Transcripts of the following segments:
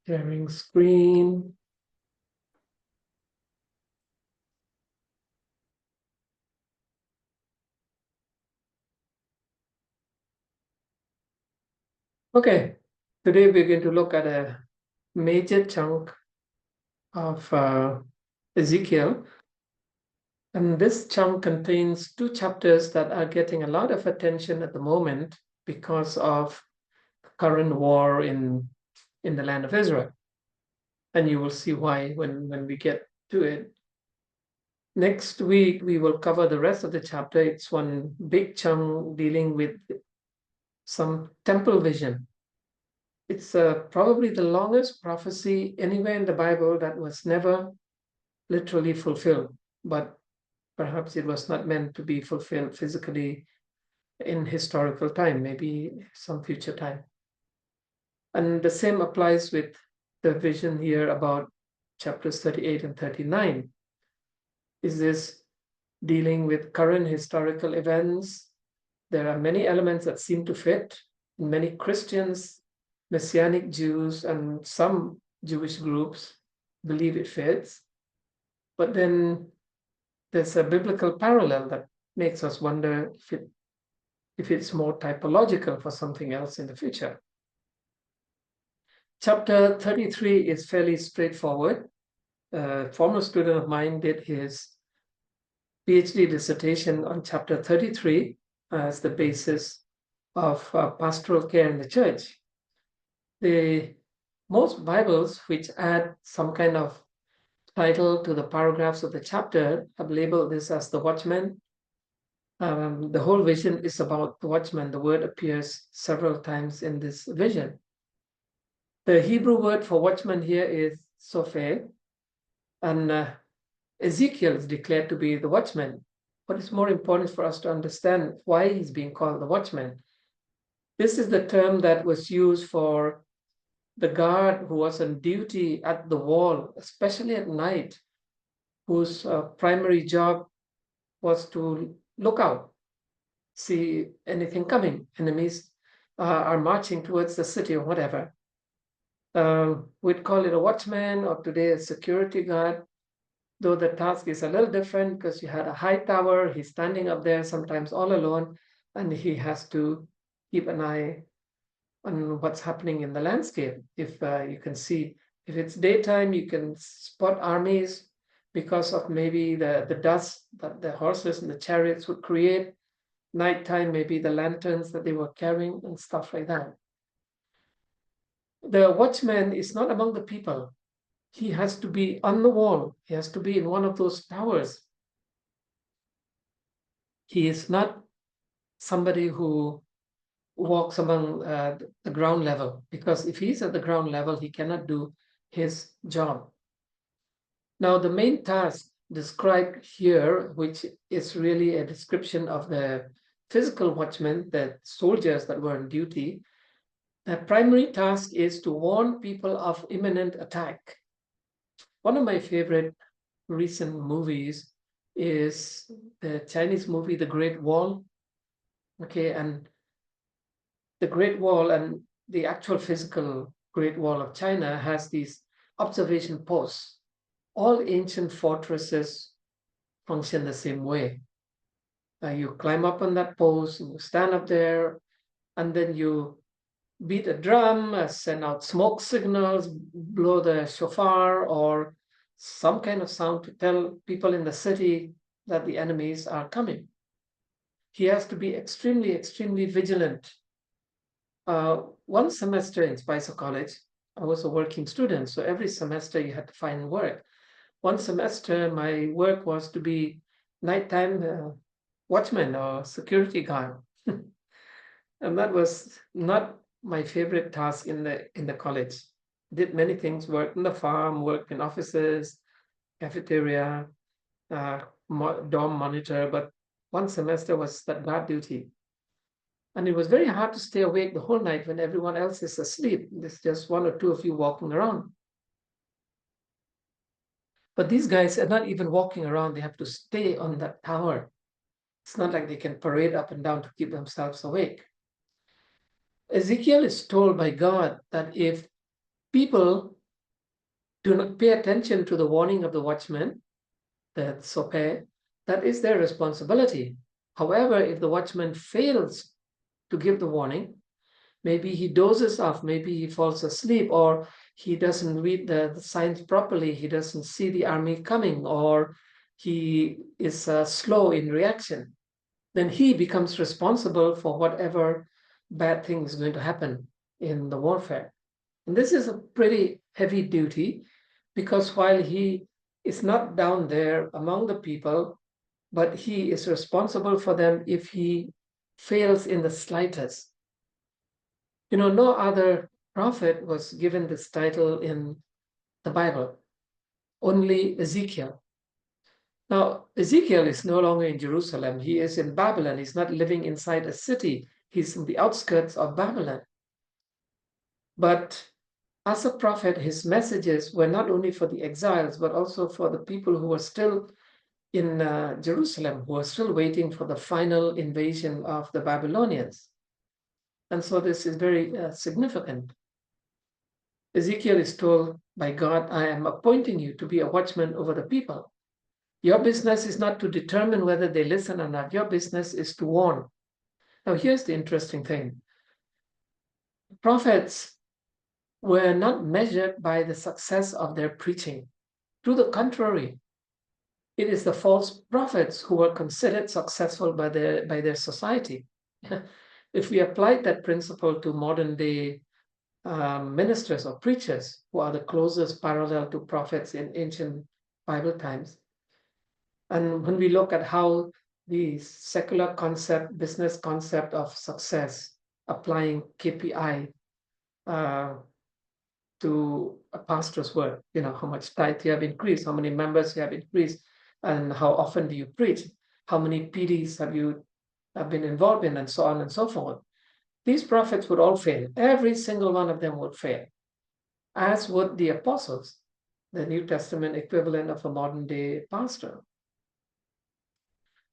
Sharing screen. Okay, today we're going to look at a major chunk of Ezekiel. And this chunk contains two chapters that are getting a lot of attention at the moment because of current war in the land of Israel. And you will see why when we get to it. Next week, we will cover the rest of the chapter. It's one big chunk dealing with some temple vision. It's probably the longest prophecy anywhere in the Bible that was never literally fulfilled, but perhaps it was not meant to be fulfilled physically in historical time, maybe some future time. And the same applies with the vision here about chapters 38 and 39. Is this dealing with current historical events? There are many elements that seem to fit. Many Christians, Messianic Jews, and some Jewish groups believe it fits. But then there's a biblical parallel that makes us wonder if it's more typological for something else in the future. Chapter 33 is fairly straightforward. A former student of mine did his PhD dissertation on chapter 33 as the basis of pastoral care in the church. Most Bibles which add some kind of title to the paragraphs of the chapter have labeled this as the watchman. The whole vision is about the watchman. The word appears several times in this vision. The Hebrew word for watchman here is sopheh, and Ezekiel is declared to be the watchman. What is more important for us to understand why he's being called the watchman. This is the term that was used for the guard who was on duty at the wall, especially at night, whose primary job was to look out, see anything coming. Enemies are marching towards the city or whatever. We'd call it a watchman, or today a security guard, though the task is a little different because you had a high tower, he's standing up there sometimes all alone, and he has to keep an eye on what's happening in the landscape. If you can see, if it's daytime, you can spot armies because of maybe the dust that the horses and the chariots would create. Nighttime, maybe the lanterns that they were carrying and stuff like that. The watchman is not among the people. He has to be on the wall. He has to be in one of those towers. He is not somebody who walks among the ground level, because if he's at the ground level, he cannot do his job. Now, the main task described here, which is really a description of the physical watchmen, the soldiers that were on duty, the primary task is to warn people of imminent attack. One of my favorite recent movies is the Chinese movie, The Great Wall. Okay, and the Great Wall and the actual physical Great Wall of China has these observation posts. All ancient fortresses function the same way. You climb up on that post, and you stand up there, and then you beat a drum, send out smoke signals, blow the shofar, or some kind of sound to tell people in the city that the enemies are coming. He has to be extremely, extremely vigilant. One semester in Spicer College, I was a working student, so every semester you had to find work. One semester, my work was to be nighttime watchman or security guard. And that was not my favorite task in the college. Did many things, worked in the farm, worked in offices, cafeteria, dorm monitor, but one semester was that guard duty. And it was very hard to stay awake the whole night when everyone else is asleep. There's just one or two of you walking around. But these guys are not even walking around. They have to stay on that tower. It's not like they can parade up and down to keep themselves awake. Ezekiel is told by God that if people do not pay attention to the warning of the watchman, that sope, that is their responsibility. However, if the watchman fails to give the warning, maybe he dozes off, maybe he falls asleep, or he doesn't read the signs properly, he doesn't see the army coming, or he is slow in reaction, then he becomes responsible for whatever bad thing is going to happen in the warfare. And this is a pretty heavy duty, because while he is not down there among the people, but he is responsible for them if he fails in the slightest. No other prophet was given this title in the Bible, only Ezekiel. Now, Ezekiel is no longer in Jerusalem. He is in Babylon. He's not living inside a city. He's in the outskirts of Babylon. But as a prophet, his messages were not only for the exiles, but also for the people who were still in Jerusalem, who were still waiting for the final invasion of the Babylonians. And so this is very significant. Ezekiel is told by God, I am appointing you to be a watchman over the people. Your business is not to determine whether they listen or not. Your business is to warn. Now, here's the interesting thing. Prophets were not measured by the success of their preaching. To the contrary, it is the false prophets who were considered successful by their society. If we applied that principle to modern day ministers or preachers, who are the closest parallel to prophets in ancient Bible times, and when we look at how the secular concept, business concept of success, applying KPI to a pastor's work, how much tithe you have increased, how many members you have increased, and how often do you preach, how many PDs have been involved in, and so on and so forth. These prophets would all fail. Every single one of them would fail, as would the apostles, the New Testament equivalent of a modern day pastor.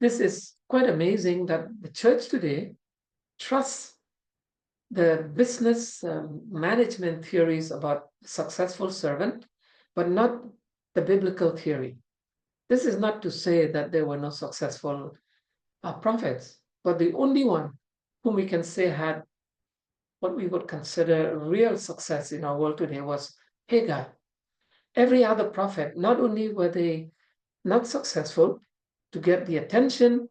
This is quite amazing that the church today trusts the business management theories about successful servant, but not the biblical theory. This is not to say that there were no successful prophets, but the only one whom we can say had what we would consider real success in our world today was Haggai. Every other prophet, not only were they not successful to get the attention,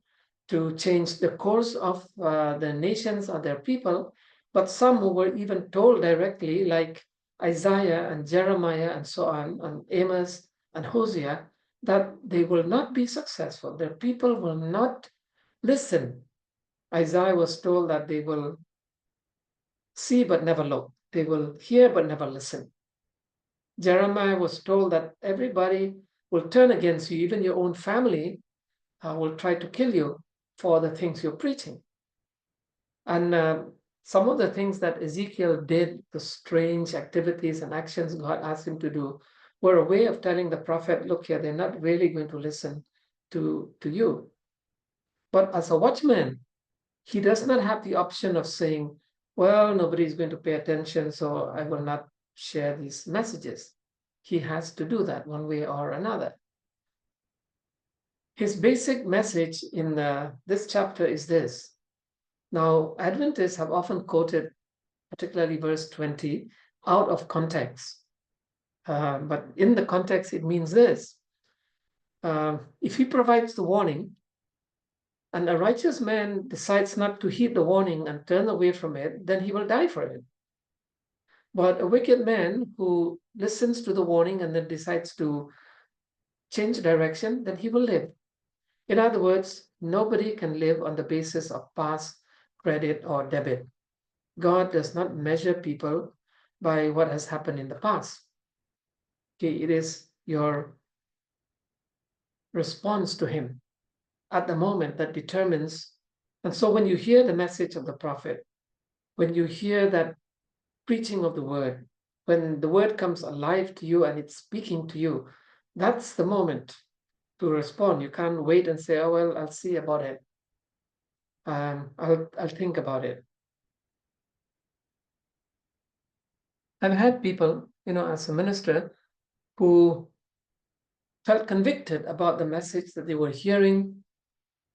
to change the course of the nations or their people, but some who were even told directly, like Isaiah and Jeremiah and so on, and Amos and Hosea, that they will not be successful. Their people will not listen. Isaiah was told that they will see but never look. They will hear but never listen. Jeremiah was told that everybody will turn against you, even your own family will try to kill you for the things you're preaching. And some of the things that Ezekiel did, the strange activities and actions God asked him to do, were a way of telling the prophet, look here, they're not really going to listen to you. But as a watchman, he does not have the option of saying, well, nobody's going to pay attention, so I will not share these messages. He has to do that one way or another. His basic message in this chapter is this. Now, Adventists have often quoted, particularly verse 20, out of context. But in the context, it means this. If he provides the warning, and a righteous man decides not to heed the warning and turn away from it, then he will die for it. But a wicked man who listens to the warning and then decides to change direction, then he will live. In other words, nobody can live on the basis of past credit or debit. God does not measure people by what has happened in the past. Okay, it is your response to him at the moment that determines. And so when you hear the message of the prophet, when you hear that preaching of the word, when the word comes alive to you and it's speaking to you, that's the moment to respond. You can't wait and say, oh, well, I'll see about it. I'll think about it. I've had people, as a minister, who felt convicted about the message that they were hearing,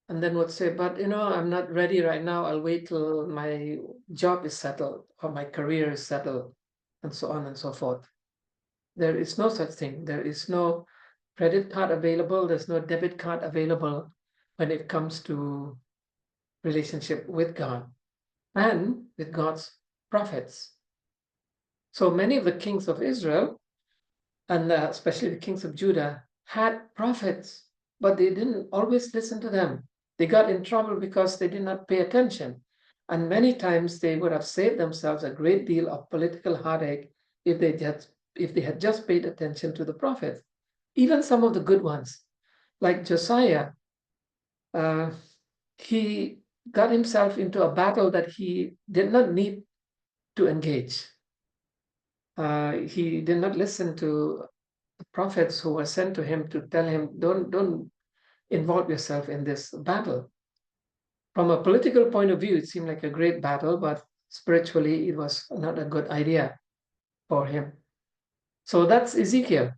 and then would say, but I'm not ready right now. I'll wait till my job is settled or my career is settled, and so on and so forth. There is no such thing. There is no credit card available. There's no debit card available when it comes to relationship with God and with God's prophets. So many of the kings of Israel, and especially the kings of Judah, had prophets, but they didn't always listen to them. They got in trouble because they did not pay attention. And many times they would have saved themselves a great deal of political heartache if they had just paid attention to the prophets. Even some of the good ones, like Josiah, uh, he got himself into a battle that he did not need to engage. He did not listen to the prophets who were sent to him to tell him, don't involve yourself in this battle. From a political point of view, it seemed like a great battle, but spiritually, it was not a good idea for him. So that's Ezekiel.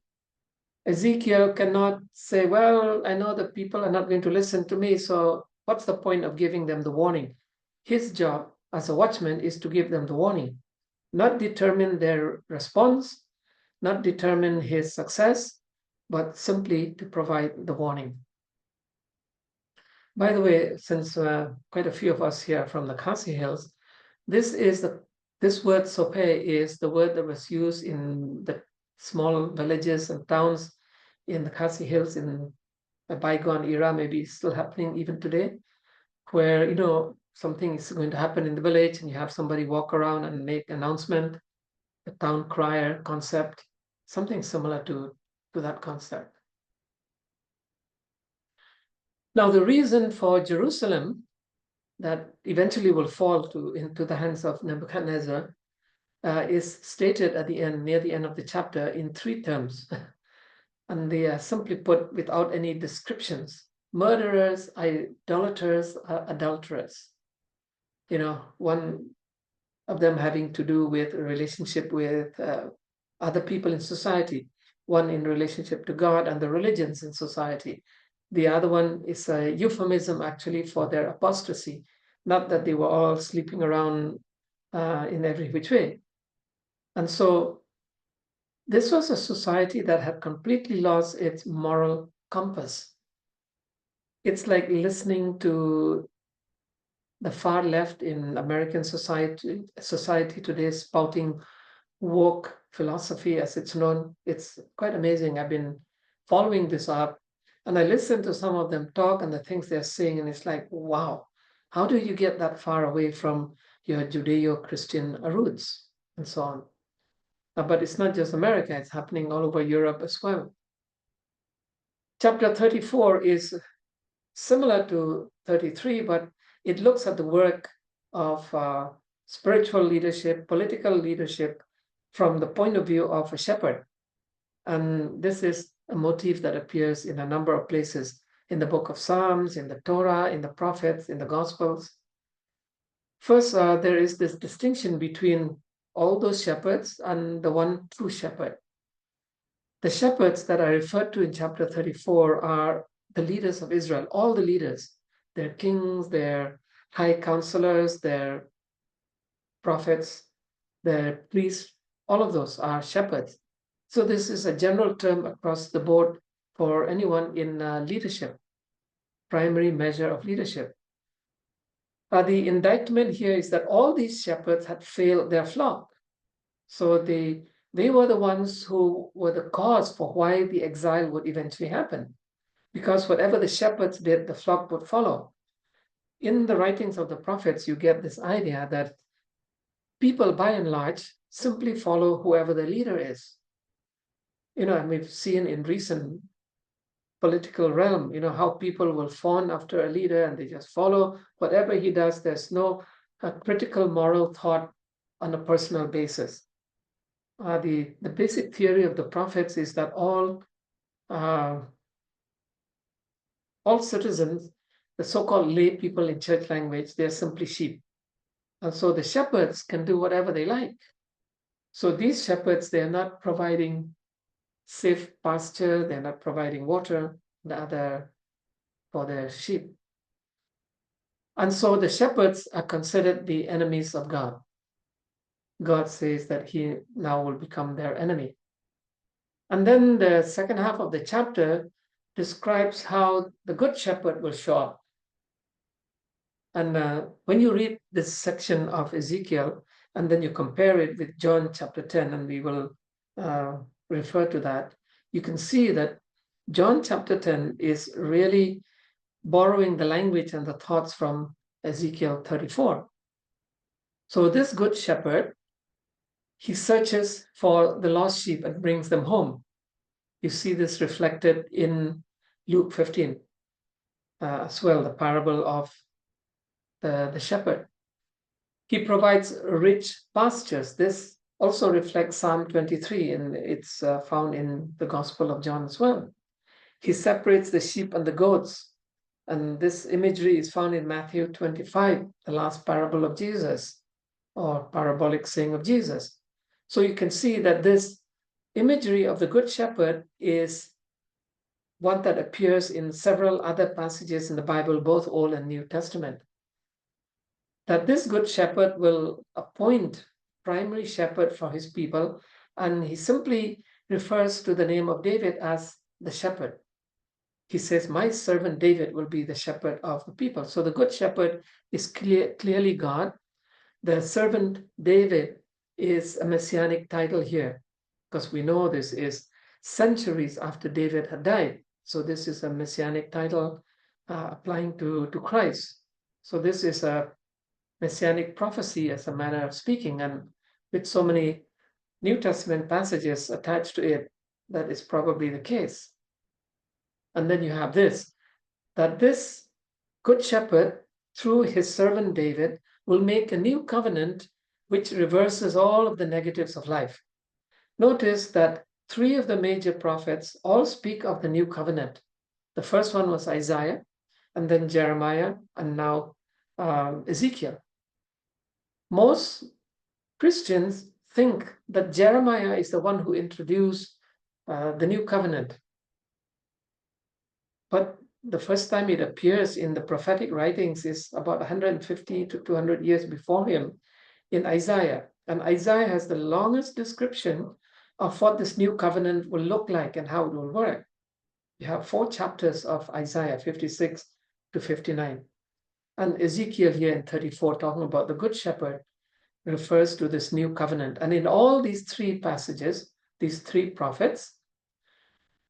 Ezekiel cannot say, well, I know the people are not going to listen to me, so what's the point of giving them the warning? His job as a watchman is to give them the warning, not determine their response, not determine his success, but simply to provide the warning. By the way, since quite a few of us here are from the Khasi Hills, this word sope is the word that was used in the small villages and towns in the Khasi Hills in a bygone era, maybe still happening even today, where something is going to happen in the village and you have somebody walk around and make announcement, the town crier concept, something similar to that concept. Now, the reason for Jerusalem that eventually will fall into the hands of Nebuchadnezzar is stated at the end, near the end of the chapter, in 3 terms. And they are simply put without any descriptions: murderers, idolaters, adulterers. One of them having to do with a relationship with other people in society, one in relationship to God and the religions in society. The other one is a euphemism actually for their apostasy, not that they were all sleeping around in every which way. And so this was a society that had completely lost its moral compass. It's like listening to the far left in American society today spouting woke philosophy as it's known. It's quite amazing. I've been following this up and I listen to some of them talk and the things they're saying, and it's like, wow, how do you get that far away from your Judeo-Christian roots and so on? But it's not just America, it's happening all over Europe as well. Chapter 34 is similar to 33, but it looks at the work of spiritual leadership, political leadership, from the point of view of a shepherd. And this is a motif that appears in a number of places in the book of Psalms, in the Torah, in the prophets, in the Gospels. First, there is this distinction between all those shepherds and the one true shepherd. The shepherds that are referred to in chapter 34 are the leaders of Israel, all the leaders, their kings, their high counselors, their prophets, their priests, all of those are shepherds. So this is a general term across the board for anyone in leadership, primary measure of leadership. The indictment here is that all these shepherds had failed their flock. So they were the ones who were the cause for why the exile would eventually happen. Because whatever the shepherds did, the flock would follow. In the writings of the prophets, you get this idea that people, by and large, simply follow whoever the leader is. And we've seen in recent political realm, how people will fawn after a leader and they just follow whatever he does. There's no critical moral thought on a personal basis. The basic theory of the prophets is that all citizens, the so-called lay people in church language, they're simply sheep. And so the shepherds can do whatever they like. So these shepherds, they are not providing safe pasture, they're not providing water, the other for their sheep. And so the shepherds are considered the enemies of God. God says that he now will become their enemy. And then the second half of the chapter describes how the good shepherd will show up. And when you read this section of Ezekiel, and then you compare it with John chapter 10, and we will refer to that, you can see that John chapter 10 is really borrowing the language and the thoughts from Ezekiel 34. So this good shepherd, he searches for the lost sheep and brings them home. You see this reflected in Luke 15 as well, the parable of the shepherd. He provides rich pastures. This also reflects Psalm 23, and it's found in the Gospel of John as well. He separates the sheep and the goats. And this imagery is found in Matthew 25, the last parable of Jesus, or parabolic saying of Jesus. So you can see that this imagery of the Good Shepherd is one that appears in several other passages in the Bible, both Old and New Testament. That this Good Shepherd will appoint primary shepherd for his people, and he simply refers to the name of David as the shepherd. He says, my servant David will be the shepherd of the people. So the Good Shepherd is clearly God. The servant David is a messianic title here, because we know this is centuries after David had died. So this is a messianic title applying to Christ. So this is a messianic prophecy as a manner of speaking, and with so many New Testament passages attached to it, that is probably the case. And then you have this, that this good shepherd, through his servant David, will make a new covenant which reverses all of the negatives of life. Notice that three of the major prophets all speak of the new covenant. The first one was Isaiah, and then Jeremiah, and now Ezekiel. Most Christians think that Jeremiah is the one who introduced the new covenant. But the first time it appears in the prophetic writings is about 150 to 200 years before him in Isaiah. And Isaiah has the longest description of what this new covenant will look like and how it will work. You have 4 chapters of Isaiah, 56 to 59. And Ezekiel here in 34, talking about the Good Shepherd, refers to this new covenant. And in all these 3 passages, these 3 prophets,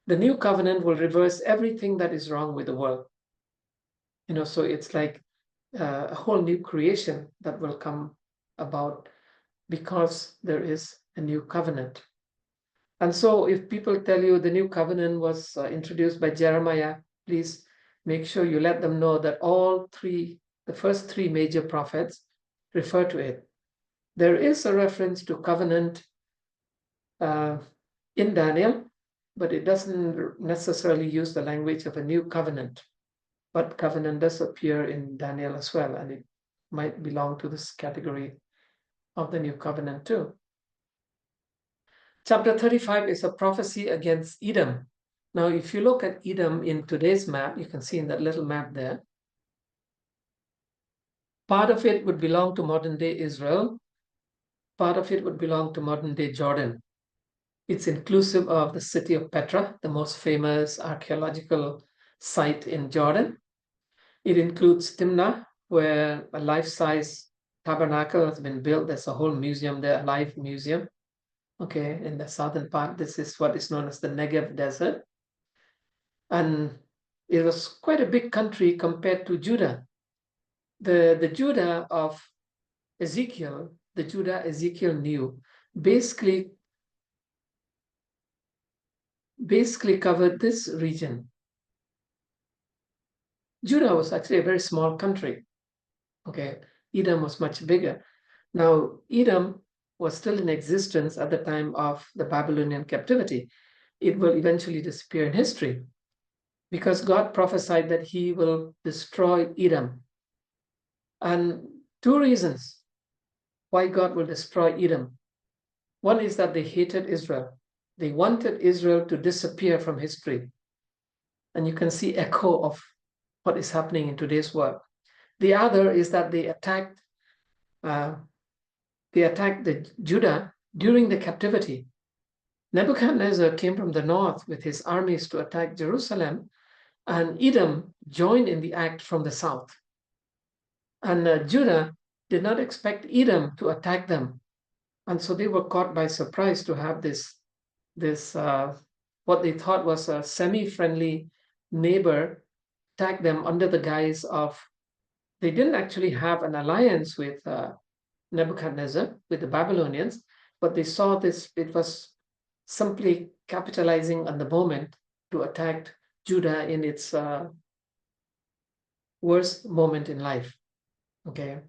the new covenant will reverse everything that is wrong with the world. So it's like a whole new creation that will come about because there is a new covenant. And so if people tell you the new covenant was introduced by Jeremiah, please make sure you let them know that the first 3 major prophets refer to it. There is a reference to covenant in Daniel, but it doesn't necessarily use the language of a new covenant. But covenant does appear in Daniel as well, and it might belong to this category of the new covenant too. Chapter 35 is a prophecy against Edom. Now, if you look at Edom in today's map, you can see in that little map there, part of it would belong to modern-day Israel. Part of it would belong to modern-day Jordan. It's inclusive of the city of Petra, the most famous archaeological site in Jordan. It includes Timnah, where a life-size tabernacle has been built. There's a whole museum there, a live museum. Okay, in the southern part, this is what is known as the Negev Desert. And it was quite a big country compared to Judah. The Judah of Ezekiel, the Judah Ezekiel knew, basically covered this region. Judah was actually a very small country. Okay, Edom was much bigger. Now, Edom was still in existence at the time of the Babylonian captivity. It will eventually disappear in history because God prophesied that he will destroy Edom. And 2 reasons why God will destroy Edom. One is that they hated Israel. They wanted Israel to disappear from history. And you can see echo of what is happening in today's world. The other is that they attacked the Judah during the captivity. Nebuchadnezzar came from the north with his armies to attack Jerusalem, and Edom joined in the act from the south. And Judah did not expect Edom to attack them. And so they were caught by surprise to have this what they thought was a semi-friendly neighbor attack them under the guise of, they didn't actually have an alliance with Nebuchadnezzar, with the Babylonians, but they saw this, it was simply capitalizing on the moment to attack Judah in its worst moment in life. Okay.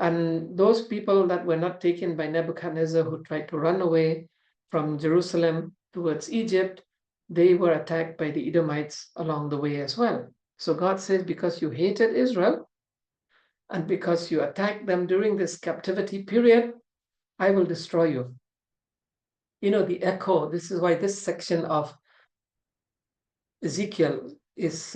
And those people that were not taken by Nebuchadnezzar, who tried to run away from Jerusalem towards Egypt, they were attacked by the Edomites along the way as well. So God says, because you hated Israel and because you attacked them during this captivity period, I will destroy you. You know, the echo, this is why this section of Ezekiel is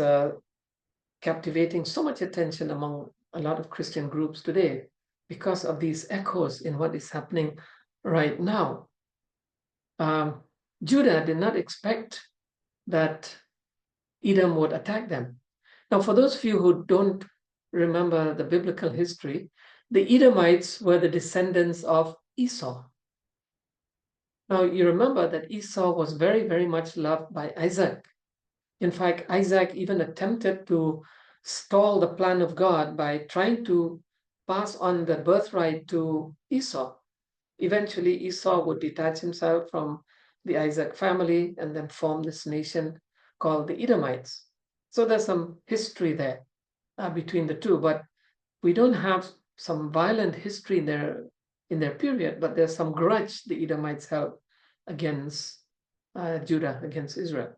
captivating so much attention among a lot of Christian groups today, because of these echoes in what is happening right now. Judah did not expect that Edom would attack them. Now, for those of you who don't remember the biblical history, the Edomites were the descendants of Esau. Now, you remember that Esau was very, very much loved by Isaac. In fact, Isaac even attempted to stall the plan of God by trying to pass on the birthright to Esau. Eventually, Esau would detach himself from the Isaac family and then form this nation called the Edomites. So there's some history there between the two, but we don't have some violent history in their period, but there's some grudge the Edomites held against Judah, against Israel.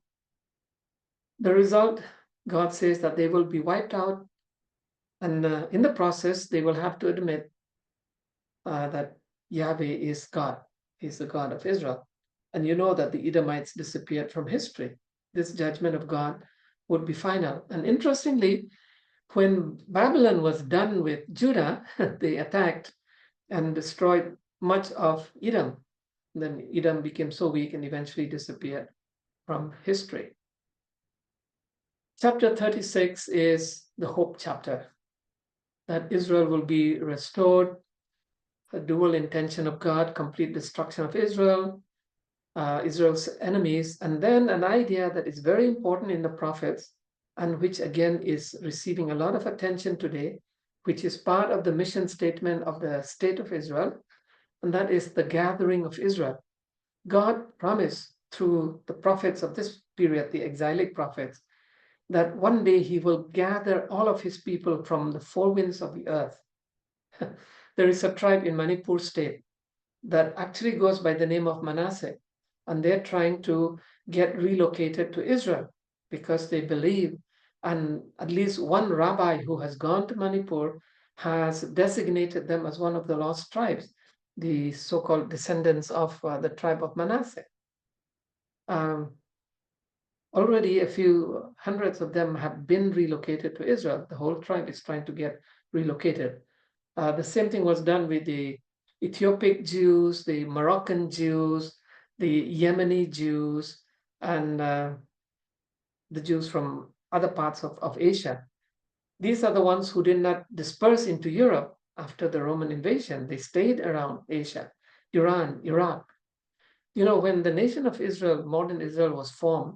The result, God says that they will be wiped out, and in the process, they will have to admit that Yahweh is God. He's the God of Israel. And you know that the Edomites disappeared from history. This judgment of God would be final. And interestingly, when Babylon was done with Judah, they attacked and destroyed much of Edom. And then Edom became so weak and eventually disappeared from history. Chapter 36 is the hope chapter, that Israel will be restored, a dual intention of God, complete destruction of Israel, Israel's enemies, and then an idea that is very important in the prophets and which again is receiving a lot of attention today, which is part of the mission statement of the state of Israel, and that is the gathering of Israel. God promised through the prophets of this period, the exilic prophets, that one day he will gather all of his people from the four winds of the earth. There is a tribe in Manipur state that actually goes by the name of Manasseh, and they're trying to get relocated to Israel because they believe, and at least one rabbi who has gone to Manipur has designated them as one of the lost tribes, the so-called descendants of the tribe of Manasseh. Already a few hundreds of them have been relocated to Israel. The whole tribe is trying to get relocated. The same thing was done with the Ethiopic Jews, the Moroccan Jews, the Yemeni Jews, and the Jews from other parts of Asia. These are the ones who did not disperse into Europe after the Roman invasion. They stayed around Asia, Iran, Iraq. You know, when the nation of Israel, modern Israel, was formed,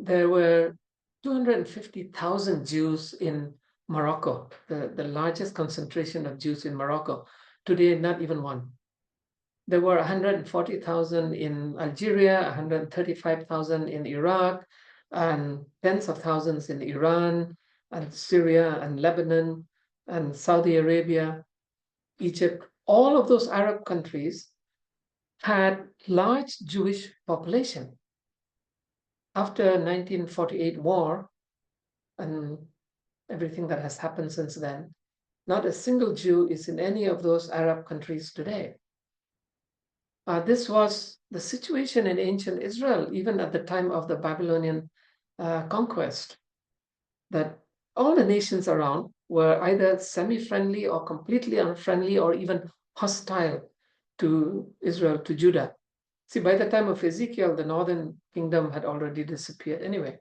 there were 250,000 Jews in Morocco, the largest concentration of Jews in Morocco. Today, not even one. There were 140,000 in Algeria, 135,000 in Iraq, and tens of thousands in Iran, and Syria, and Lebanon, and Saudi Arabia, Egypt. All of those Arab countries had large Jewish population. After 1948 war and everything that has happened since then, not a single Jew is in any of those Arab countries today. This was the situation in ancient Israel, even at the time of the Babylonian conquest, that all the nations around were either semi-friendly or completely unfriendly or even hostile to Israel, to Judah. See, by the time of Ezekiel, the northern kingdom had already disappeared anyway.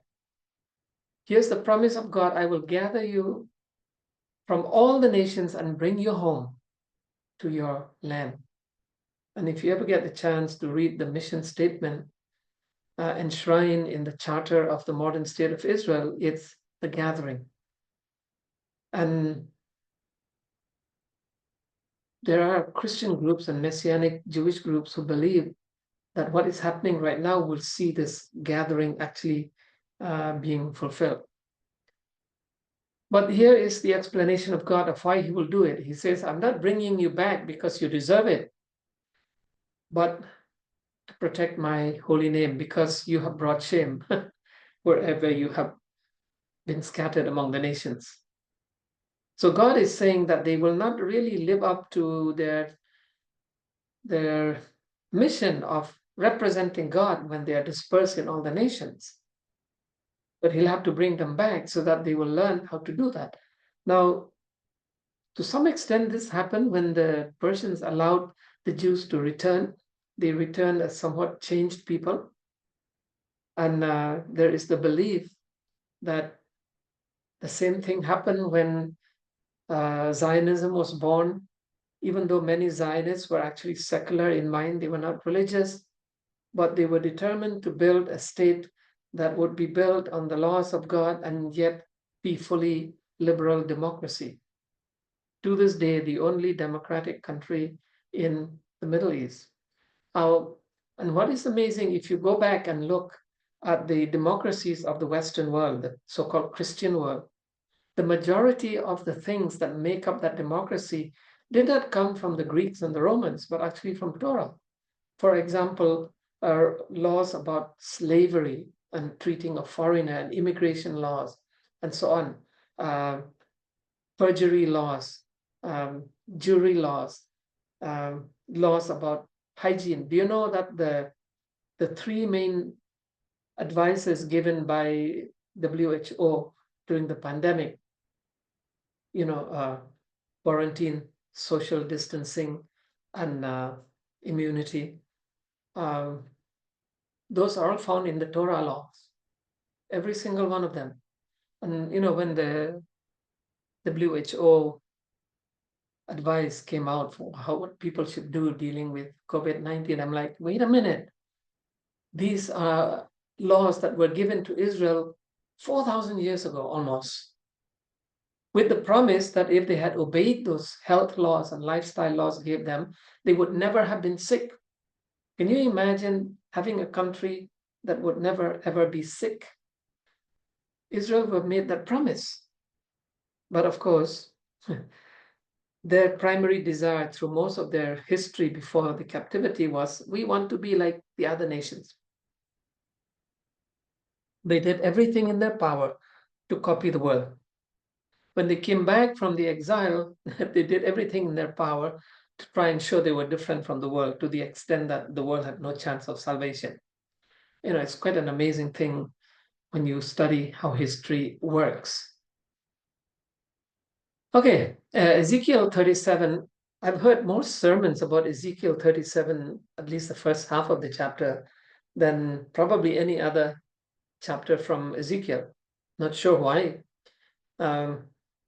Here's the promise of God: I will gather you from all the nations and bring you home to your land. And if you ever get the chance to read the mission statement enshrined in the charter of the modern state of Israel, it's the gathering. And there are Christian groups and Messianic Jewish groups who believe that what is happening right now will see this gathering actually being fulfilled. But here is the explanation of God of why he will do it. He says, I'm not bringing you back because you deserve it, but to protect my holy name, because you have brought shame wherever you have been scattered among the nations. So God is saying that they will not really live up to their mission of representing God when they are dispersed in all the nations. But he'll have to bring them back so that they will learn how to do that. Now, to some extent, this happened when the Persians allowed the Jews to return. They returned as somewhat changed people. And there is the belief that the same thing happened when Zionism was born. Even though many Zionists were actually secular in mind, they were not religious, but they were determined to build a state that would be built on the laws of God and yet be fully liberal democracy. To this day, the only democratic country in the Middle East. And what is amazing, if you go back and look at the democracies of the Western world, the so-called Christian world, the majority of the things that make up that democracy did not come from the Greeks and the Romans, but actually from Torah. For example, laws about slavery and treating of foreigner and immigration laws and so on, perjury laws, jury laws, laws about hygiene. Do you know that the three main advices given by WHO during the pandemic, quarantine, social distancing, and immunity, those are all found in the Torah laws, every single one of them. And when the WHO advice came out for what people should do dealing with COVID-19, I'm like, wait a minute. These are laws that were given to Israel 4,000 years ago almost, with the promise that if they had obeyed those health laws and lifestyle laws gave them, they would never have been sick. Can you imagine having a country that would never ever be sick? Israel were made that promise. But of course, their primary desire through most of their history before the captivity was, we want to be like the other nations. They did everything in their power to copy the world. When they came back from the exile, they did everything in their power to try and show they were different from the world, to the extent that the world had no chance of salvation. It's quite an amazing thing when you study how history works. Okay, Ezekiel 37. I've heard more sermons about Ezekiel 37, at least the first half of the chapter, than probably any other chapter from Ezekiel. Not sure why.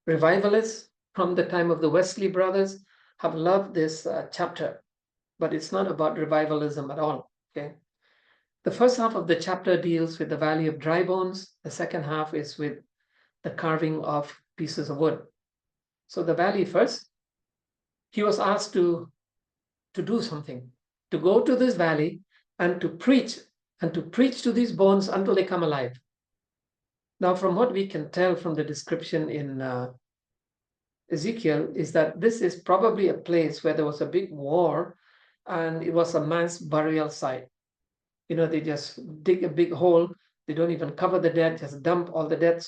Revivalists from the time of the Wesley brothers have loved this chapter, but it's not about revivalism at all. Okay. The first half of the chapter deals with the valley of dry bones. The second half is with the carving of pieces of wood. So the valley first, he was asked to do something, to go to this valley and to preach to these bones until they come alive. Now, from what we can tell from the description in Ezekiel is that this is probably a place where there was a big war and it was a mass burial site. They just dig a big hole. They don't even cover the dead, just dump all the dead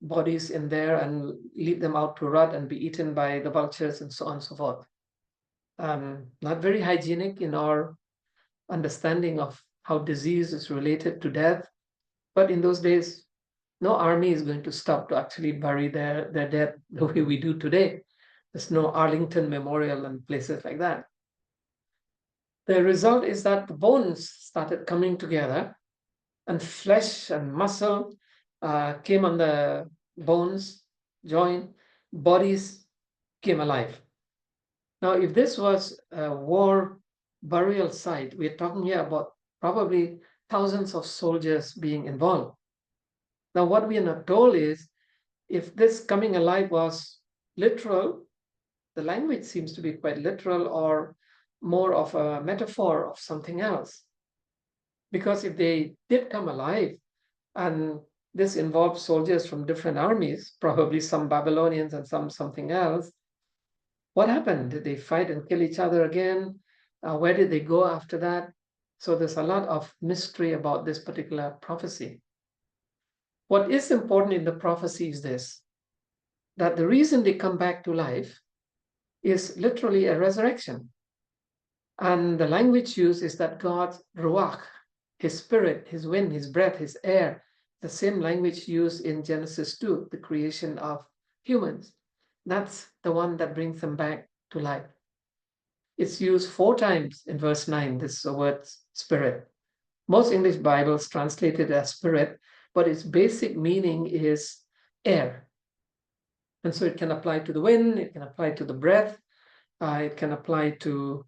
bodies in there and leave them out to rot and be eaten by the vultures and so on and so forth. Not very hygienic in our understanding of how disease is related to death. But in those days, no army is going to stop to actually bury their dead the way we do today. There's no Arlington Memorial and places like that. The result is that the bones started coming together, and flesh and muscle came on the bones, joint, bodies came alive. Now, if this was a war burial site, we're talking here about probably thousands of soldiers being involved. Now, what we are not told is if this coming alive was literal, the language seems to be quite literal, or more of a metaphor of something else. Because if they did come alive, and this involved soldiers from different armies, probably some Babylonians and some something else, what happened? Did they fight and kill each other again? Where did they go after that? So there's a lot of mystery about this particular prophecy. What is important in the prophecy is this, that the reason they come back to life is literally a resurrection. And the language used is that God's ruach, his spirit, his wind, his breath, his air, the same language used in Genesis 2, the creation of humans. That's the one that brings them back to life. It's used 4 times in verse 9, this word spirit. Most English Bibles translate it as spirit, but its basic meaning is air. And so it can apply to the wind, it can apply to the breath, it can apply to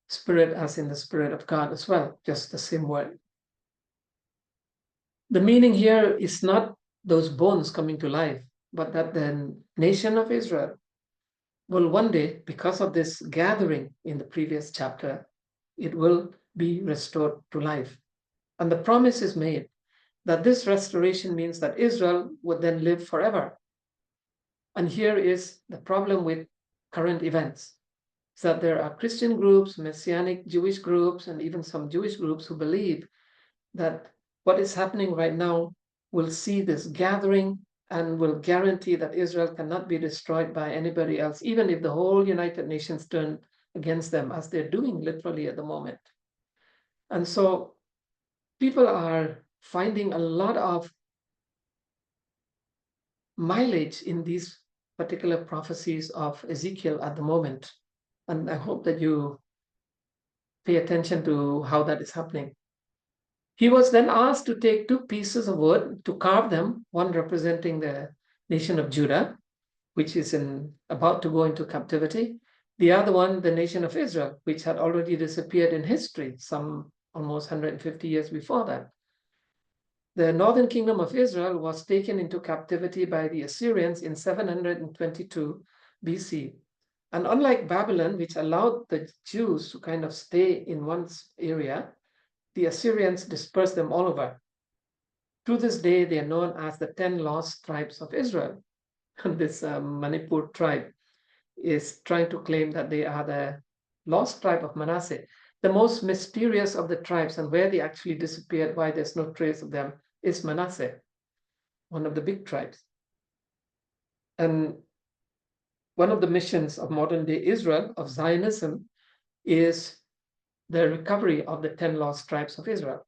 spirit as in the Spirit of God as well, just the same word. The meaning here is not those bones coming to life, but that the nation of Israel will one day, because of this gathering in the previous chapter, it will be restored to life. And the promise is made that this restoration means that Israel would then live forever. And here is the problem with current events, is that there are Christian groups, Messianic Jewish groups, and even some Jewish groups who believe that what is happening right now will see this gathering and will guarantee that Israel cannot be destroyed by anybody else, even if the whole United Nations turn against them, as they're doing literally at the moment. And so people are finding a lot of mileage in these particular prophecies of Ezekiel at the moment. And I hope that you pay attention to how that is happening. He was then asked to take 2 pieces of wood to carve them, one representing the nation of Judah, which is about to go into captivity, the other one, the nation of Israel, which had already disappeared in history, some almost 150 years before that. The northern kingdom of Israel was taken into captivity by the Assyrians in 722 BC. And unlike Babylon, which allowed the Jews to kind of stay in one area, the Assyrians dispersed them all over. To this day, they are known as the 10 lost tribes of Israel. And this Manipur tribe is trying to claim that they are the lost tribe of Manasseh. The most mysterious of the tribes, and where they actually disappeared, why there's no trace of them, is Manasseh, one of the big tribes. And one of the missions of modern day Israel, of Zionism, is the recovery of the 10 lost tribes of Israel.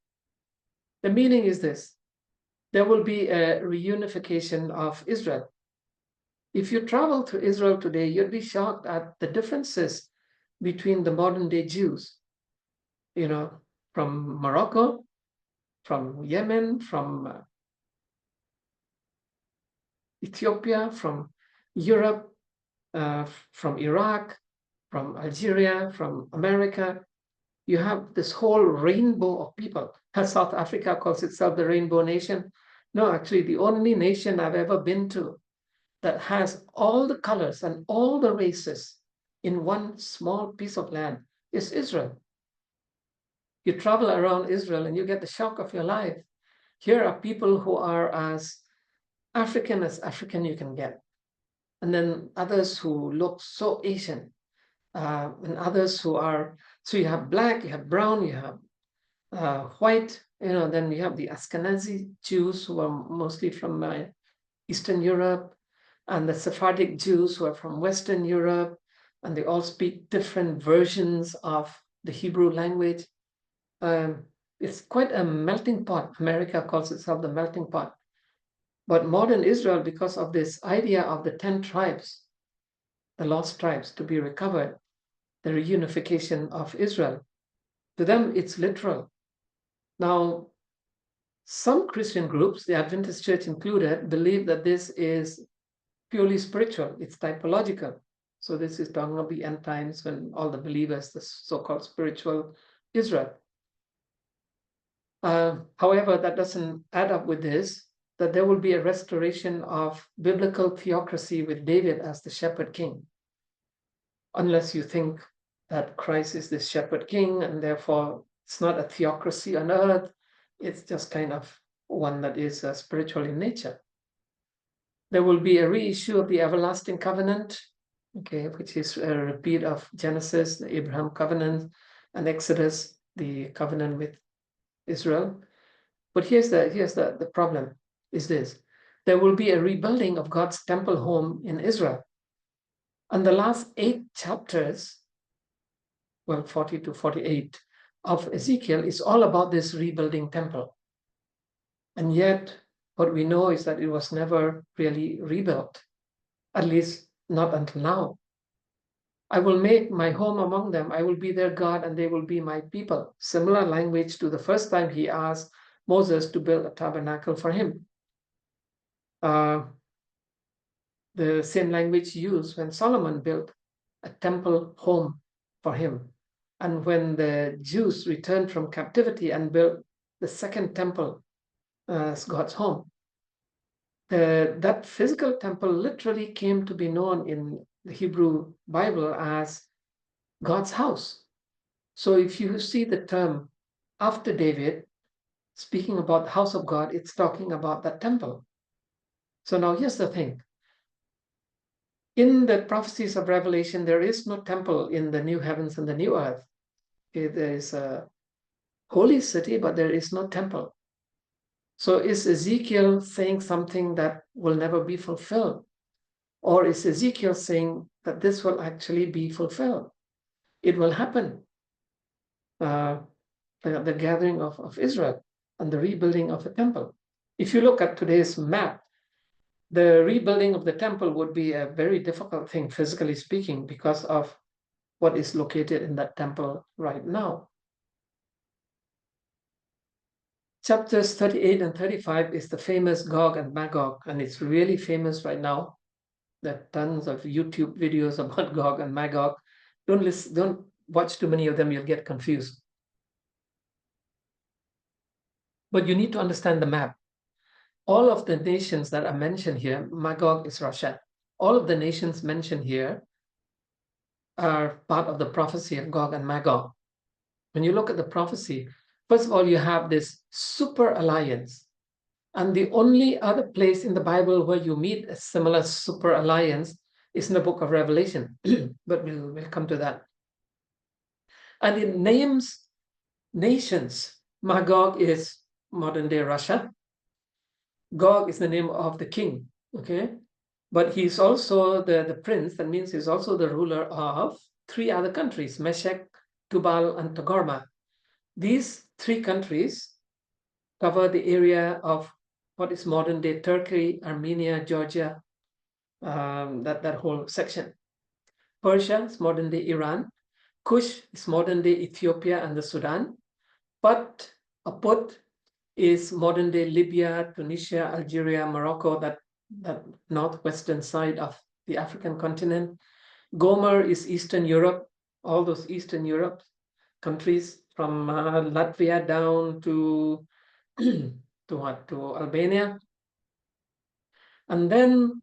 The meaning is this: there will be a reunification of Israel. If you travel to Israel today, you'd be shocked at the differences between the modern day Jews, from Morocco, from Yemen, from Ethiopia, from Europe, from Iraq, from Algeria, from America. You have this whole rainbow of people. South Africa calls itself the Rainbow Nation. No, actually, the only nation I've ever been to that has all the colors and all the races in one small piece of land is Israel. You travel around Israel and you get the shock of your life. Here are people who are as African you can get. And then others who look so Asian, and others who are, so you have black, you have brown, you have white, then you have the Ashkenazi Jews who are mostly from Eastern Europe, and the Sephardic Jews who are from Western Europe, and they all speak different versions of the Hebrew language. It's quite a melting pot. America calls itself the melting pot. But modern Israel, because of this idea of the 10 tribes, the lost tribes to be recovered, the reunification of Israel, to them it's literal. Now, some Christian groups, the Adventist Church included, believe that this is purely spiritual, it's typological. So this is talking about the end times when all the believers, the so-called spiritual Israel. However, that doesn't add up with this, that there will be a restoration of biblical theocracy with David as the shepherd king. Unless you think that Christ is the shepherd king and therefore it's not a theocracy on earth, it's just kind of one that is spiritual in nature. There will be a reissue of the everlasting covenant, okay, which is a repeat of Genesis, the Abraham covenant, and Exodus, the covenant with Israel. But here's the problem, is this. There will be a rebuilding of God's temple home in Israel. And the last 8 chapters, well, 40 to 48 of Ezekiel is all about this rebuilding temple. And yet, what we know is that it was never really rebuilt, at least not until now. I will make my home among them. I will be their God and they will be my people. Similar language to the first time he asked Moses to build a tabernacle for him. The same language used when Solomon built a temple home for him. And when the Jews returned from captivity and built the second temple as God's home, that physical temple literally came to be known in the Hebrew Bible as God's house. So if you see the term after David, speaking about the house of God, it's talking about that temple. So now here's the thing. In the prophecies of Revelation, there is no temple in the new heavens and the new earth. There is a holy city, but there is no temple. So is Ezekiel saying something that will never be fulfilled? Or is Ezekiel saying that this will actually be fulfilled? It will happen. The gathering of Israel and the rebuilding of the temple. If you look at today's map, the rebuilding of the temple would be a very difficult thing, physically speaking, because of what is located in that temple right now. Chapters 38 and 35 is the famous Gog and Magog, and it's really famous right now. There are tons of YouTube videos about Gog and Magog. Don't watch too many of them, you'll get confused. But you need to understand the map. All of the nations that are mentioned here, Magog is Russia. All of the nations mentioned here are part of the prophecy of Gog and Magog. When you look at the prophecy, first of all, you have this super alliance. And the only other place in the Bible where you meet a similar super alliance is in the book of Revelation. But we'll come to that. And it names nations. Magog is modern day Russia. Gog is the name of the king, okay? But he's also the prince. That means he's also the ruler of 3 other countries, Meshech, Tubal, and Togarmah. These 3 countries cover the area of what is modern day Turkey, Armenia, Georgia, that whole section. Persia is modern day Iran. Kush is modern day Ethiopia and the Sudan. Put is modern day Libya, Tunisia, Algeria, Morocco, that northwestern side of the African continent. Gomer is Eastern Europe, all those Eastern Europe countries from Latvia down to to Albania. And then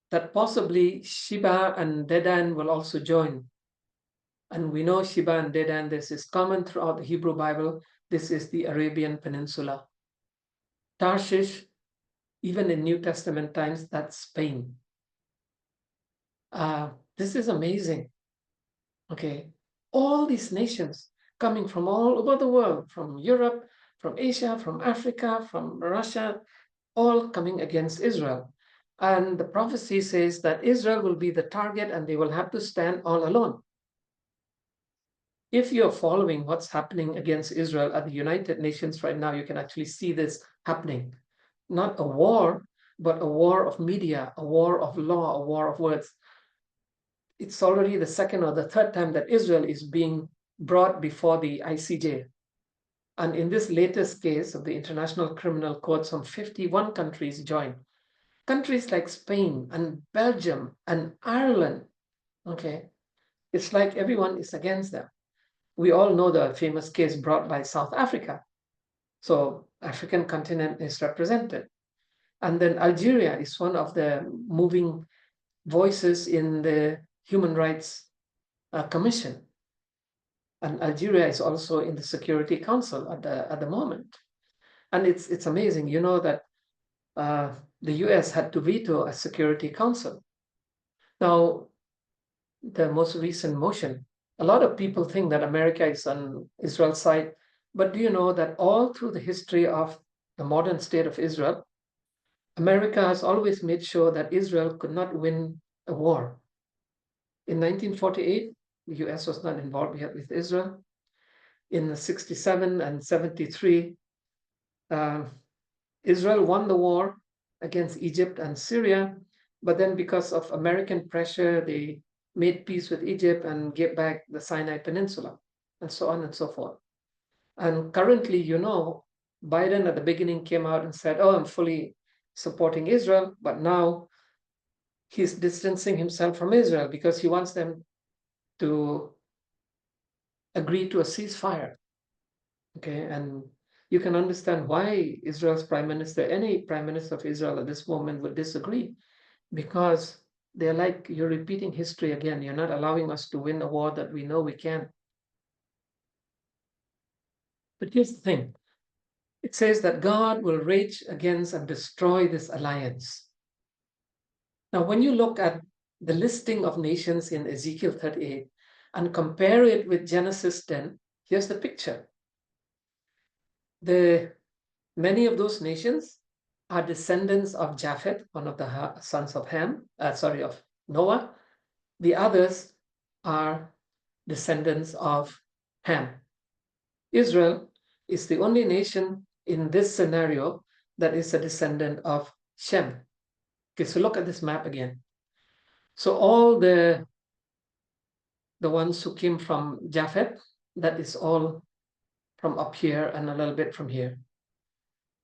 that possibly Sheba and Dedan will also join. And we know Sheba and Dedan, this is common throughout the Hebrew Bible. This is the Arabian Peninsula. Tarshish, even in New Testament times, that's Spain. This is amazing. Okay, all these nations coming from all over the world, from Europe, from Asia, from Africa, from Russia, all coming against Israel. And the prophecy says that Israel will be the target and they will have to stand all alone. if you're following what's happening against Israel at the United Nations right now, you can actually see this happening. Not a war, but a war of media, a war of law, a war of words. It's already the second or the third time that Israel is being brought before the ICJ. And in this latest case of the International Criminal Court, some 51 countries joined. Countries like Spain and Belgium and Ireland, okay, it's like everyone is against them. We all know the famous case brought by South Africa. So African continent is represented. And then Algeria is one of the moving voices in the Human Rights Commission. And Algeria is also in the Security Council at the moment. And it's amazing, you know, that the US had to veto a Security Council. Now, the most recent motion, a lot of people think that America is on Israel's side, but do you know that all through the history of the modern state of Israel, America has always made sure that Israel could not win a war. In 1948, the US was not involved yet with Israel. In 67 and 73, Israel won the war against Egypt and Syria, but then because of American pressure, they made peace with Egypt and gave back the Sinai Peninsula, and so on and so forth. And currently, you know, Biden at the beginning came out and said, oh, I'm fully supporting Israel, but now he's distancing himself from Israel because he wants them to agree to a ceasefire. Okay, and you can understand why Israel's prime minister, any prime minister of Israel at this moment would disagree, because they're like, you're repeating history again. You're not allowing us to win a war that we know we can. But here's the thing. It says that God will rage against and destroy this alliance. Now, when you look at the listing of nations in Ezekiel 38 and compare it with Genesis 10, here's the picture. Many of those nations are descendants of Japheth, one of the sons of of Noah. The others are descendants of Ham. Israel is the only nation in this scenario that is a descendant of Shem. Okay, so look at this map again. So all the ones who came from Japheth, that is all from up here and a little bit from here.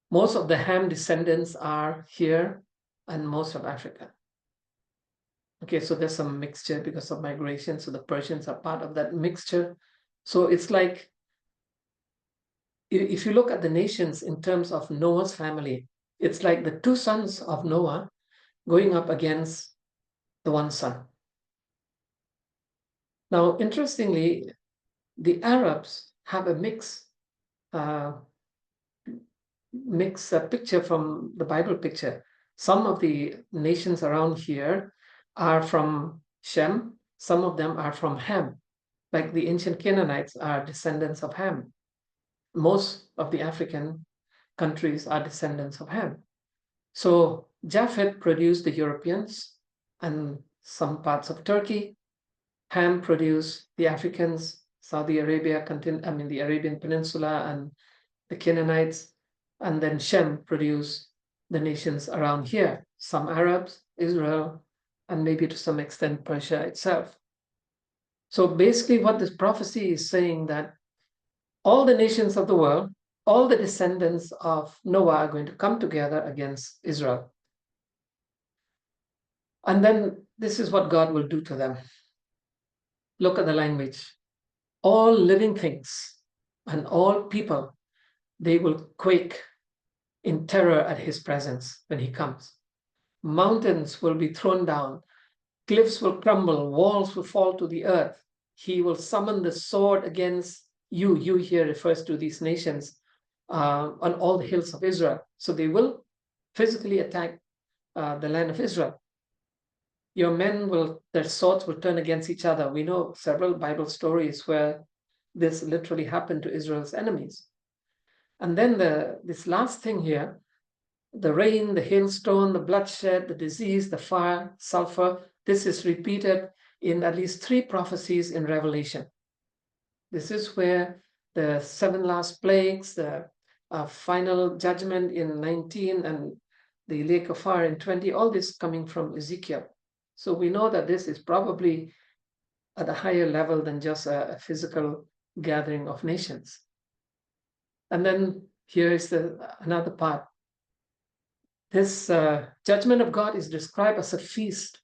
Most of the Ham descendants are here and most of Africa. Okay, so there's some mixture because of migration. So the Persians are part of that mixture. So it's like, if you look at the nations in terms of Noah's family, it's like the two sons of Noah going up against the one son. Now, interestingly, the Arabs have a mix picture from the Bible picture. Some of the nations around here are from Shem. Some of them are from Ham. Like the ancient Canaanites are descendants of Ham. Most of the African countries are descendants of Ham. So Japheth produced the Europeans and some parts of Turkey. Ham produced the Africans, Saudi Arabia, the Arabian Peninsula and the Canaanites. And then Shem produced the nations around here, some Arabs, Israel, and maybe to some extent Persia itself. So basically what this prophecy is saying that all the nations of the world, all the descendants of Noah are going to come together against Israel. And then this is what God will do to them. Look at the language. All living things and all people, they will quake in terror at his presence when he comes. Mountains will be thrown down, cliffs will crumble, walls will fall to the earth. He will summon the sword against you. You here refers to these nations on all the hills of Israel. So they will physically attack the land of Israel. Your men their swords will turn against each other. We know several Bible stories where this literally happened to Israel's enemies. And then this last thing here, the rain, the hailstone, the bloodshed, the disease, the fire, sulfur, this is repeated in at least 3 prophecies in Revelation. This is where the 7 last plagues, the final judgment in 19, and the lake of fire in 20, all this coming from Ezekiel. So we know that this is probably at a higher level than just a physical gathering of nations. And then here is another part. This judgment of God is described as a feast,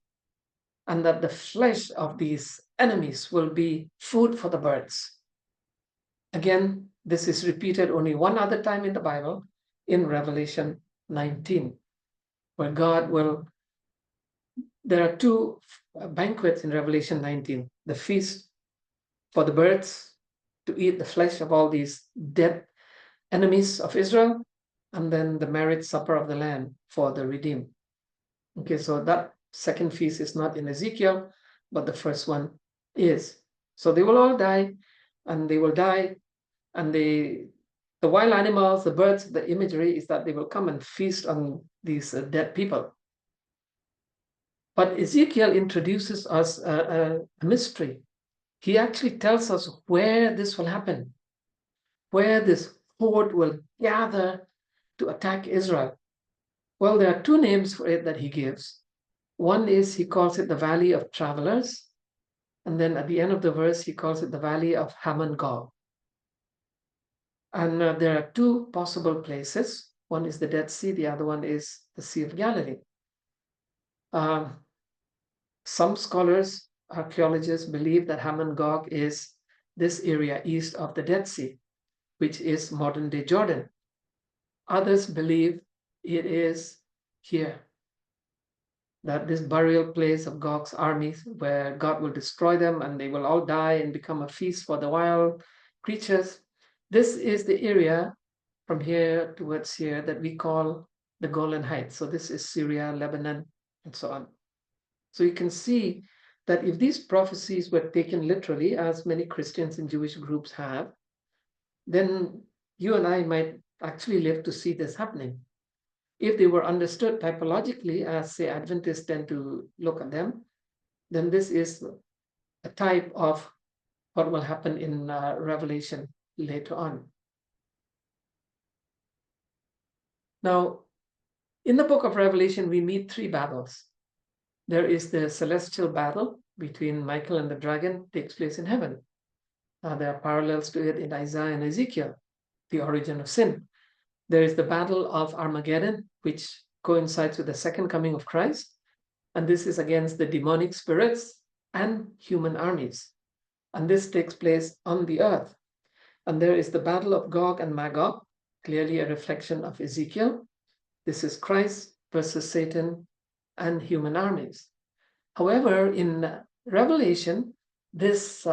and that the flesh of these enemies will be food for the birds. Again, this is repeated only one other time in the Bible, in Revelation 19, where God will. There are two banquets in Revelation 19: the feast for the birds to eat the flesh of all these dead enemies of Israel, and then the marriage supper of the Lamb for the redeemed. Okay, so that second feast is not in Ezekiel, but the first one is. So they will all die, and they will die, and the wild animals, the birds, the imagery is that they will come and feast on these dead people. But Ezekiel introduces us a mystery. He actually tells us where this will happen, where this horde will gather to attack Israel. Well, there are two names for it that he gives. One is, he calls it the Valley of Travelers. And then at the end of the verse, he calls it the Valley of Haman Gog. And there are two possible places. One is the Dead Sea, the other one is the Sea of Galilee. Some scholars, archaeologists, believe that Haman Gog is this area east of the Dead Sea, which is modern-day Jordan. Others believe it is here, that this burial place of Gog's armies, where God will destroy them and they will all die and become a feast for the wild creatures. This is the area from here towards here that we call the Golan Heights. So this is Syria, Lebanon, and so on. So you can see that if these prophecies were taken literally, as many Christians and Jewish groups have, then you and I might actually live to see this happening. If they were understood typologically, as say Adventists tend to look at them, then this is a type of what will happen in Revelation later on. Now, in the book of Revelation, we meet three battles. There is the celestial battle between Michael and the dragon, takes place in heaven. There are parallels to it in Isaiah and Ezekiel, the origin of sin. There is the battle of Armageddon, which coincides with the second coming of Christ. And this is against the demonic spirits and human armies. And this takes place on the earth. And there is the battle of Gog and Magog, clearly a reflection of Ezekiel. This is Christ versus Satan and human armies. However, in Revelation, this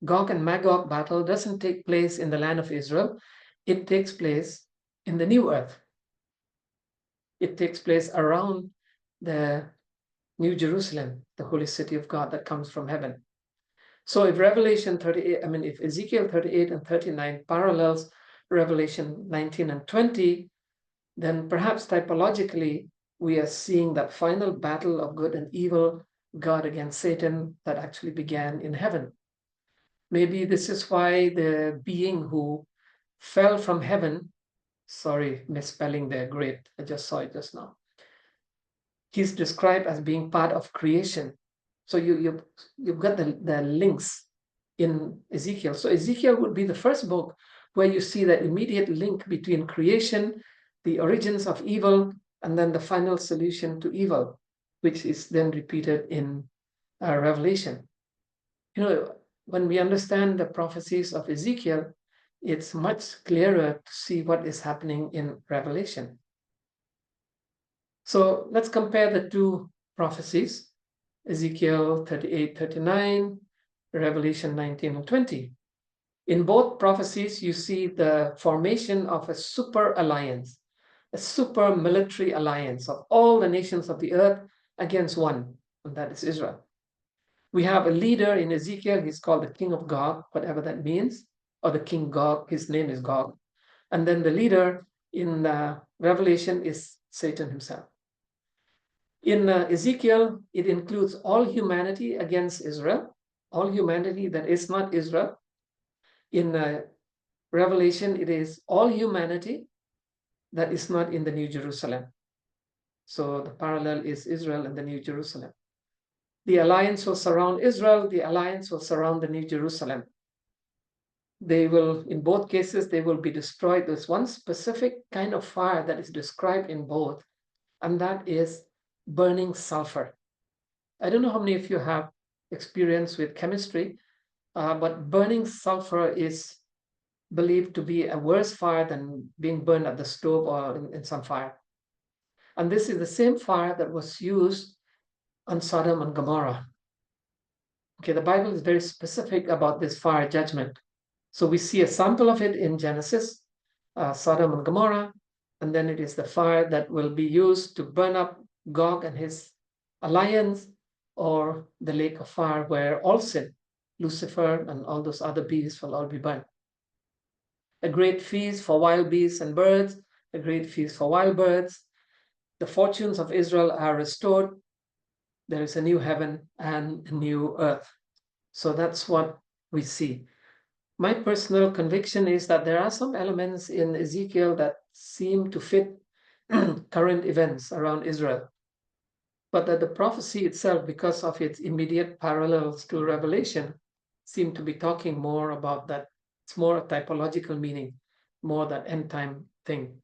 Gog and Magog battle doesn't take place in the land of Israel. It takes place in the new earth. It takes place around the New Jerusalem, the holy city of God that comes from heaven. So if if Ezekiel 38 and 39 parallels Revelation 19 and 20, then perhaps typologically we are seeing that final battle of good and evil, God against Satan, that actually began in heaven. Maybe this is why the being who fell from heaven, sorry, misspelling there, great, I just saw it just now. He's described as being part of creation. So you've got the links in Ezekiel. So Ezekiel would be the first book where you see that immediate link between creation, the origins of evil, and then the final solution to evil, which is then repeated in Revelation. You know, when we understand the prophecies of Ezekiel, it's much clearer to see what is happening in Revelation. So let's compare the two prophecies, Ezekiel 38, 39, Revelation 19 and 20. In both prophecies, you see the formation of a super alliance, a super military alliance of all the nations of the earth against one, and that is Israel. We have a leader in Ezekiel, he's called the King of Gog, whatever that means, or the King Gog, his name is Gog. And then the leader in Revelation is Satan himself. In Ezekiel, it includes all humanity against Israel, all humanity that is not Israel. In Revelation, it is all humanity that is not in the New Jerusalem. So the parallel is Israel and the New Jerusalem. The alliance will surround Israel, the alliance will surround the New Jerusalem. They will, in both cases, they will be destroyed. There's one specific kind of fire that is described in both, and that is burning sulfur. I don't know how many of you have experience with chemistry, but burning sulfur is believed to be a worse fire than being burned at the stove or in some fire. And this is the same fire that was used on Sodom and Gomorrah. Okay, the Bible is very specific about this fire judgment. So we see a sample of it in Genesis, Sodom and Gomorrah, and then it is the fire that will be used to burn up Gog and his alliance, or the lake of fire where all sin, Lucifer and all those other beasts will all be burned. A great feast for wild beasts and birds, a great feast for wild birds. The fortunes of Israel are restored. There is a new heaven and a new earth. So that's what we see. My personal conviction is that there are some elements in Ezekiel that seem to fit current events around Israel, but that the prophecy itself, because of its immediate parallels to Revelation, seem to be talking more about that. It's more a typological meaning, more that end time thing.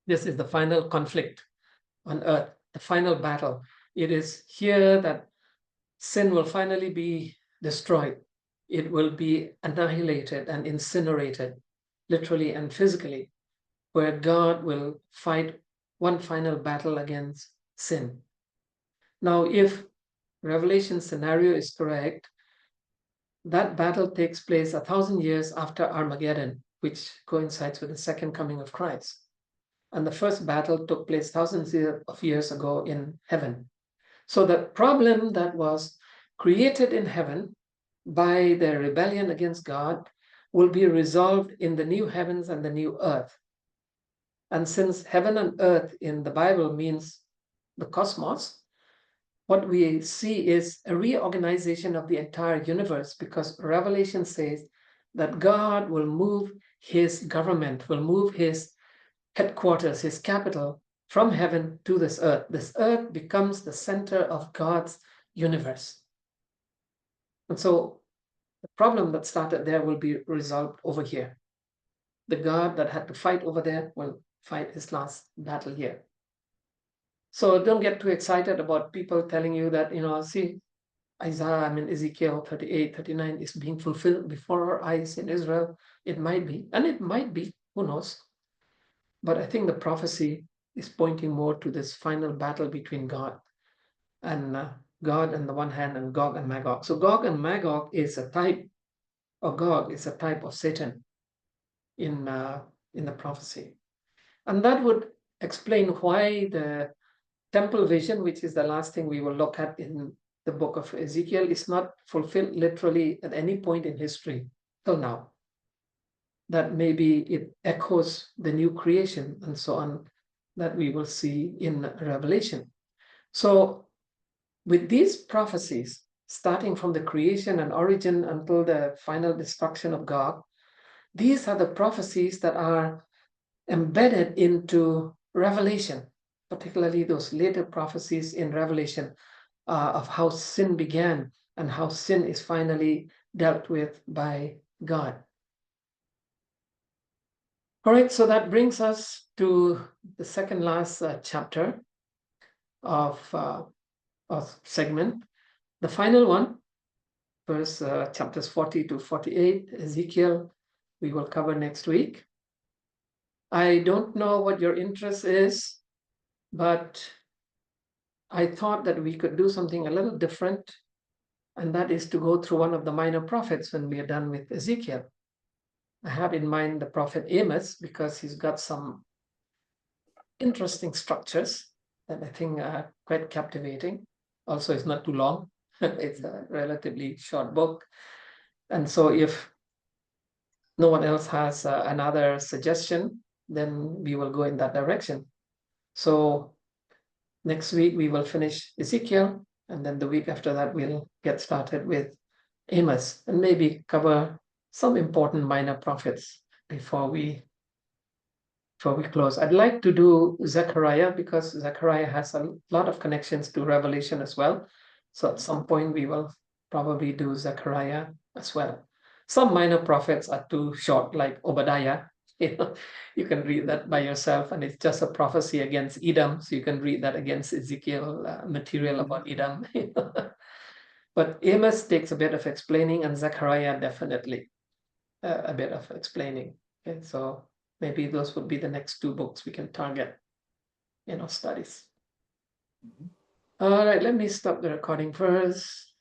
This is the final conflict on earth, the final battle. It is here that sin will finally be destroyed. It will be annihilated and incinerated, literally and physically, where God will fight one final battle against sin. Now, if Revelation scenario is correct, that battle takes place 1,000 years after Armageddon, which coincides with the second coming of Christ. And the first battle took place thousands of years ago in heaven. So the problem that was created in heaven by their rebellion against God will be resolved in the new heavens and the new earth. And since heaven and earth in the Bible means the cosmos, what we see is a reorganization of the entire universe, because Revelation says that God will move his government, will move his headquarters, his capital, from heaven to this earth. This earth becomes the center of God's universe. And so the problem that started there will be resolved over here. The God that had to fight over there will fight his last battle here. So don't get too excited about people telling you that, see, Ezekiel 38, 39 is being fulfilled before our eyes in Israel. It might be, and it might be, who knows? But I think the prophecy is pointing more to this final battle between God and God on the one hand, and Gog and Magog. So Gog and Magog is a type, or Gog is a type of Satan in the prophecy. And that would explain why the temple vision, which is the last thing we will look at in the book of Ezekiel, is not fulfilled literally at any point in history till now. That maybe it echoes the new creation and so on that we will see in Revelation. So with these prophecies, starting from the creation and origin until the final destruction of Gog, these are the prophecies that are embedded into Revelation, particularly those later prophecies in Revelation of how sin began and how sin is finally dealt with by God. All right, so that brings us to the second last chapter of segment, the final one, chapters 40 to 48, Ezekiel, we will cover next week. I don't know what your interest is, but I thought that we could do something a little different, and that is to go through one of the minor prophets when we are done with Ezekiel. I have in mind the prophet Amos, because he's got some interesting structures that I think are quite captivating. Also, it's not too long. It's a relatively short book. And so if no one else has another suggestion, then we will go in that direction. So next week we will finish Ezekiel, and then the week after that we'll get started with Amos, and maybe cover some important minor prophets before we close. I'd like to do Zechariah because Zechariah has a lot of connections to Revelation as well. So at some point we will probably do Zechariah as well. Some minor prophets are too short, like Obadiah. You can read that by yourself, and it's just a prophecy against Edom. So you can read that against Ezekiel, material about Edom. But Amos takes a bit of explaining, and Zechariah definitely a bit of explaining. Okay, so maybe those would be the next 2 books we can target in our studies. All right, let me stop the recording first.